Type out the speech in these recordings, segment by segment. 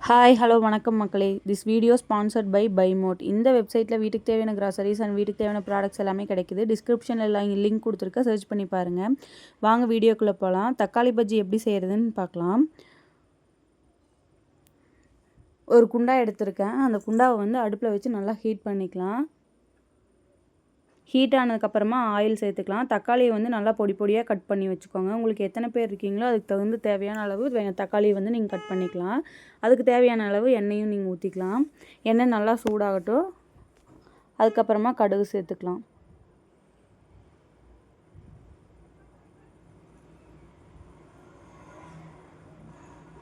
Hi hello வணக்கம் மக்களே. This video sponsored by பைமோட். இந்த வெப்சைட்டில் வீட்டுக்கு தேவையான கிராசரிஸ் அண்ட் வீட்டுக்கு தேவையான ப்ராடக்ட்ஸ் எல்லாமே கிடைக்குது. டிஸ்கிரிப்ஷனில் எல்லாம் லிங்க் கொடுத்துருக்க, சர்ச் பண்ணி பாருங்கள். வாங்க வீடியோக்குள்ளே போகலாம். தக்காளி பஜ்ஜி எப்படி செய்கிறதுன்னு பார்க்கலாம். ஒரு குண்டா எடுத்திருக்கேன். அந்த குண்டாவை வந்து அடுப்பில் வச்சு நல்லா ஹீட் பண்ணிக்கலாம். ஹீட் ஆனதுக்கப்புறமா ஆயில் சேர்த்துக்கலாம். தக்காளியை வந்து நல்லா பொடி பொடியாக கட் பண்ணி வச்சுக்கோங்க. உங்களுக்கு எத்தனை பேர் இருக்கீங்களோ அதுக்கு தகுந்த தேவையான அளவு தக்காளியை வந்து நீங்கள் கட் பண்ணிக்கலாம். அதுக்கு தேவையான அளவு எண்ணெயும் நீங்கள் ஊற்றிக்கலாம். எண்ணெய் நல்லா சூடாகட்டும். அதுக்கப்புறமா கடுகு சேர்த்துக்கலாம்.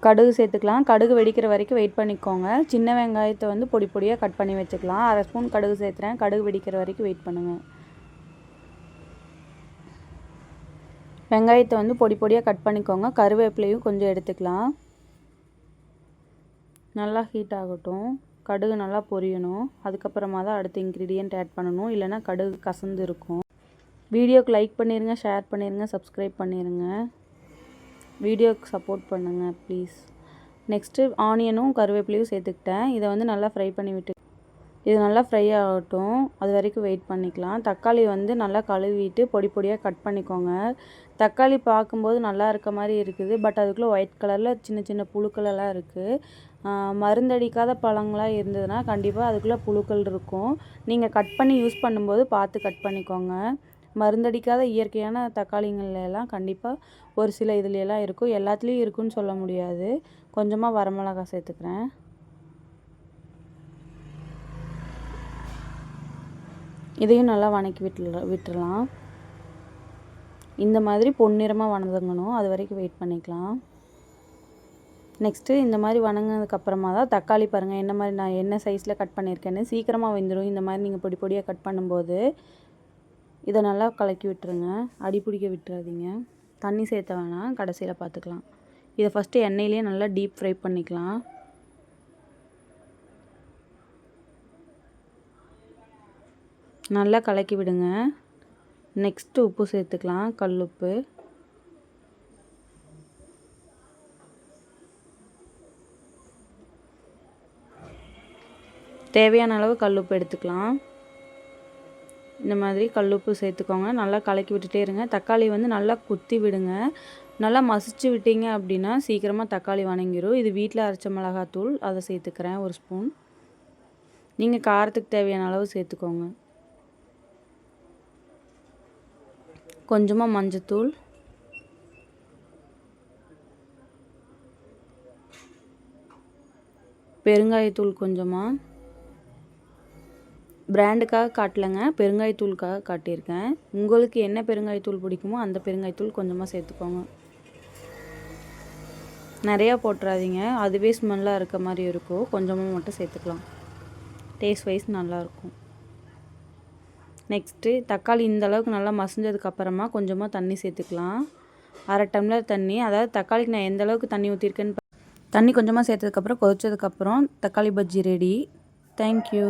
கடுகு சேர்த்துக்கலாம். கடுகு வெடிக்கிற வரைக்கும் வெயிட் பண்ணிக்கோங்க. சின்ன வெங்காயத்தை வந்து பொடி பொடியாக கட் பண்ணி வச்சுக்கலாம். 1/2 ஸ்பூன் கடுகு சேர்த்துறேன். கடுகு வெடிக்கிற வரைக்கும் வெயிட் பண்ணுங்கள். வெங்காயத்தை வந்து பொடி பொடியாக கட் பண்ணிக்கோங்க. கருவேப்பிலையும் கொஞ்சம் எடுத்துக்கலாம். நல்லா ஹீட் ஆகட்டும். கடுகு நல்லா பொரியணும். அதுக்கப்புறமா தான் அடுத்த இன்க்ரீடியன்ட் ஆட் பண்ணணும், இல்லைனா கடுகு கசந்து இருக்கும். வீடியோக்கு லைக் பண்ணிடுங்க, ஷேர் பண்ணிடுங்க, சப்ஸ்கிரைப் பண்ணிடுங்க. வீடியோக்கு சப்போர்ட் பண்ணுங்கள் ப்ளீஸ். நெக்ஸ்ட்டு ஆனியனும் கருவேப்பிலையும் சேர்த்துக்கிட்டேன். இதை வந்து நல்லா ஃப்ரை பண்ணி விட்டு இது நல்லா ஃப்ரை ஆகட்டும். அது வரைக்கும் வெயிட் பண்ணிக்கலாம். தக்காளி வந்து நல்லா கழுவிட்டு பொடி பொடியாக கட் பண்ணிக்கோங்க. தக்காளி பார்க்கும்போது நல்லா இருக்க மாதிரி இருக்குது, பட் அதுக்குள்ளே ஒயிட் கலரில் சின்ன சின்ன புழுக்கள் எல்லாம் இருக்குது. மருந்தடிக்காத பழங்களாக இருந்ததுன்னா கண்டிப்பாக அதுக்குள்ளே புழுக்கள் இருக்கும். நீங்கள் கட் பண்ணி யூஸ் பண்ணும்போது பார்த்து கட் பண்ணிக்கோங்க. மருந்தடிக்காத இயற்கையான தக்காளிங்கள்லாம் கண்டிப்பாக ஒரு சில இதுலையெல்லாம் இருக்கும். எல்லாத்துலேயும் இருக்குன்னு சொல்ல முடியாது. கொஞ்சமாக வரமிளகாய் சேர்த்துக்கிறேன். இதையும் நல்லா வணக்கி விட்டுறலாம். இந்த மாதிரி பொன்னிறமாக வணங்கணும். அது வரைக்கும் வெயிட் பண்ணிக்கலாம். நெக்ஸ்ட்டு இந்த மாதிரி வணங்கினதுக்கப்புறமா தான் தக்காளி பாருங்கள் என்ன மாதிரி நான் என்ன சைஸில் கட் பண்ணியிருக்கேன்னு. சீக்கிரமாக வெந்துடும் இந்த மாதிரி நீங்கள் பொடி பொடியாக கட் பண்ணும்போது. இதை நல்லா கலக்கி விட்டுருங்க. அடி பிடிக்க விட்டுறாதீங்க. தண்ணி சேர்த்த வேணாம், கடைசியில் பார்த்துக்கலாம். இதை ஃபஸ்ட்டு எண்ணெயிலேயே நல்லா டீப் ஃப்ரை பண்ணிக்கலாம். நல்லா கலக்கி விடுங்க. நெக்ஸ்ட்டு உப்பு சேர்த்துக்கலாம். கல்லுப்பு. தேவையான அளவு கல்லுப்பு எடுத்துக்கலாம். இந்த மாதிரி கல்லுப்பு சேர்த்துக்கோங்க. நல்லா கலக்கி விட்டுட்டே இருங்க. தக்காளி வந்து நல்லா குத்தி விடுங்க. நல்லா மசிச்சு விட்டீங்க அப்படின்னா சீக்கிரமாக தக்காளி வணங்கிடும். இது வீட்டில் அரைச்ச மிளகாத்தூள், அதை சேர்த்துக்கிறேன் 1 ஸ்பூன். நீங்கள் காரத்துக்கு தேவையான அளவு சேர்த்துக்கோங்க. கொஞ்சமாக மஞ்சத்தூள், பெருங்காயத்தூள் கொஞ்சமாக. பிராண்டுக்காக காட்டலைங்க, பெருங்காயத்தூளுக்காக காட்டியிருக்கேன். உங்களுக்கு என்ன பெருங்காயத்தூள் பிடிக்குமோ அந்த பெருங்காயத்தூள் கொஞ்சமாக சேர்த்துக்கோங்க. நிறையா போட்டுறாதீங்க, அதுவே ஸ்மெல்லாக இருக்க மாதிரி இருக்கும். கொஞ்சமாக மட்டும் சேர்த்துக்கலாம். டேஸ்ட் வைஸ் நல்லாயிருக்கும். நெக்ஸ்ட்டு தக்காளி இந்த அளவுக்கு நல்லா மசிஞ்சதுக்கப்புறமா கொஞ்சமாக தண்ணி சேர்த்துக்கலாம். 1/2 டம்ளர் தண்ணி. அதாவது தக்காளிக்கு நான் எந்த அளவுக்கு தண்ணி ஊற்றிருக்கேன்னு தண்ணி கொஞ்சமாக சேர்த்ததுக்கப்புறம் கொதிச்சதுக்கப்புறம் தக்காளி பஜ்ஜி ரெடி. தேங்க்யூ.